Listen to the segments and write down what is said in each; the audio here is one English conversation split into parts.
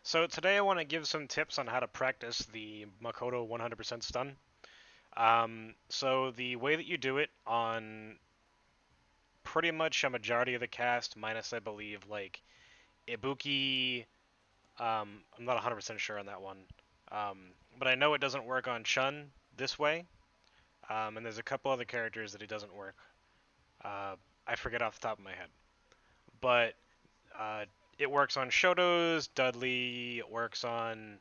So today I want to give some tips on how to practice the Makoto 100% stun. So the way that you do it on pretty much a majority of the cast, minus I believe like ibuki, I'm not 100% sure on that one, um, but I know it doesn't work on Chun this way, and there's a couple other characters that it doesn't work. Uh, I forget off the top of my head, but uh, it works on Shoto's, Dudley, it works on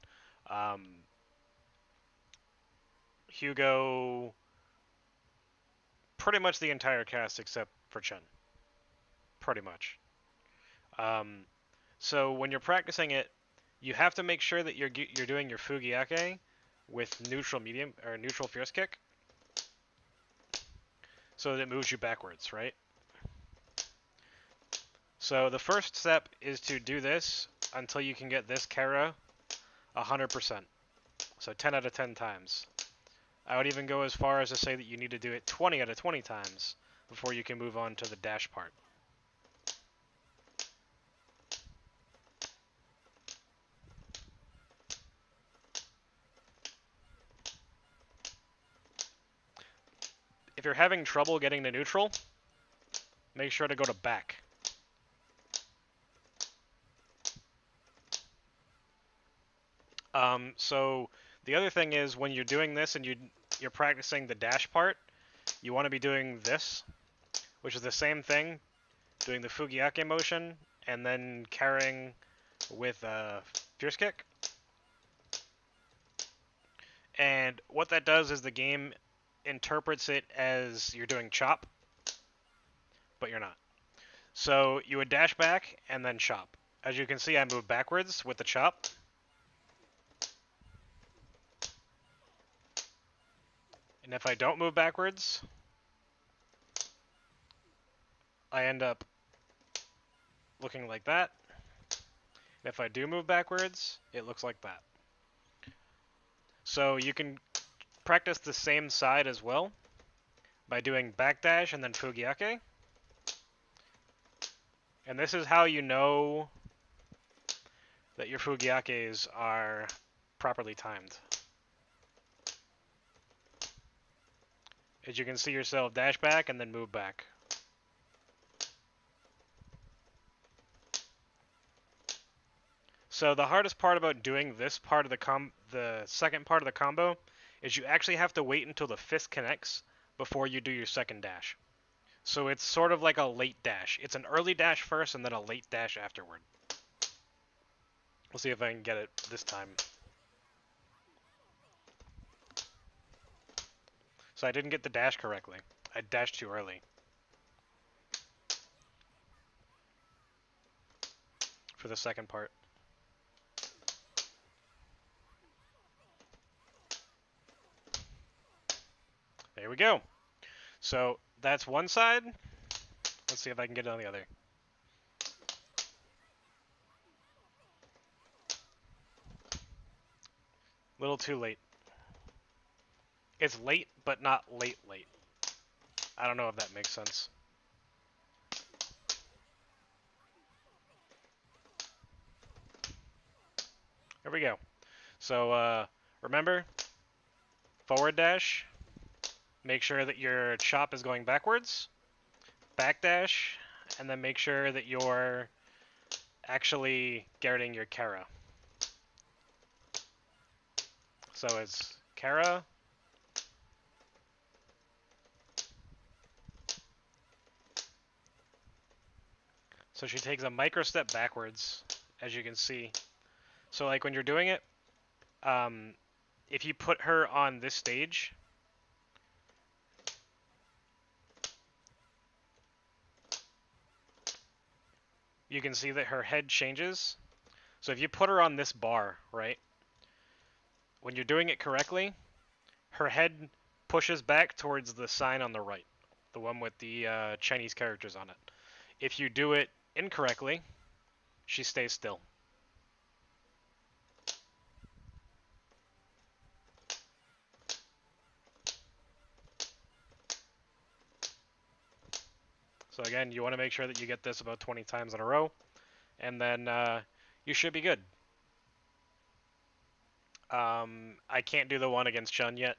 um, Hugo, pretty much the entire cast except for Chen. Pretty much. Um, so when you're practicing it, you have to make sure that you're doing your fugiake with neutral medium or neutral fierce kick, so that it moves you backwards, right? So the first step is to do this until you can get this Kara 100%. So 10 out of 10 times. I would even go as far as to say that you need to do it 20 out of 20 times before you can move on to the dash part. If you're having trouble getting to neutral, make sure to go to back. So the other thing is when you're doing this and you're practicing the dash part, you want to be doing this, which is the same thing, doing the fugiake motion and then carrying with fierce kick. And what that does is the game interprets it as you're doing chop, but you're not. So you would dash back and then chop. As you can see, I move backwards with the chop. And if I don't move backwards, I end up looking like that. And if I do move backwards, it looks like that. So you can practice the same side as well by doing backdash and then fugiake. And this is how you know that your fugiakes are properly timed. As you can see yourself dash back and then move back. So the hardest part about doing this part of the second part of the combo is you actually have to wait until the fist connects before you do your second dash. So it's sort of like a late dash. It's an early dash first and then a late dash afterward. We'll see if I can get it this time. So I didn't get the dash correctly. I dashed too early. For the second part. There we go. So that's one side. Let's see if I can get it on the other. Little too late. It's late, but not late. I don't know if that makes sense. There we go. So remember, forward dash. Make sure that your chop is going backwards. Back dash, and then make sure that you're actually getting your Kara. So it's Kara. So she takes a micro step backwards, as you can see. So like when you're doing it, if you put her on this stage, you can see that her head changes. So if you put her on this bar, right, when you're doing it correctly, her head pushes back towards the sign on the right, the one with the Chinese characters on it. If you do it incorrectly, she stays still. So again, you want to make sure that you get this about 20 times in a row, and then you should be good. I can't do the one against Chun yet,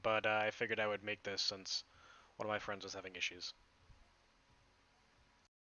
but I figured I would make this since one of my friends was having issues.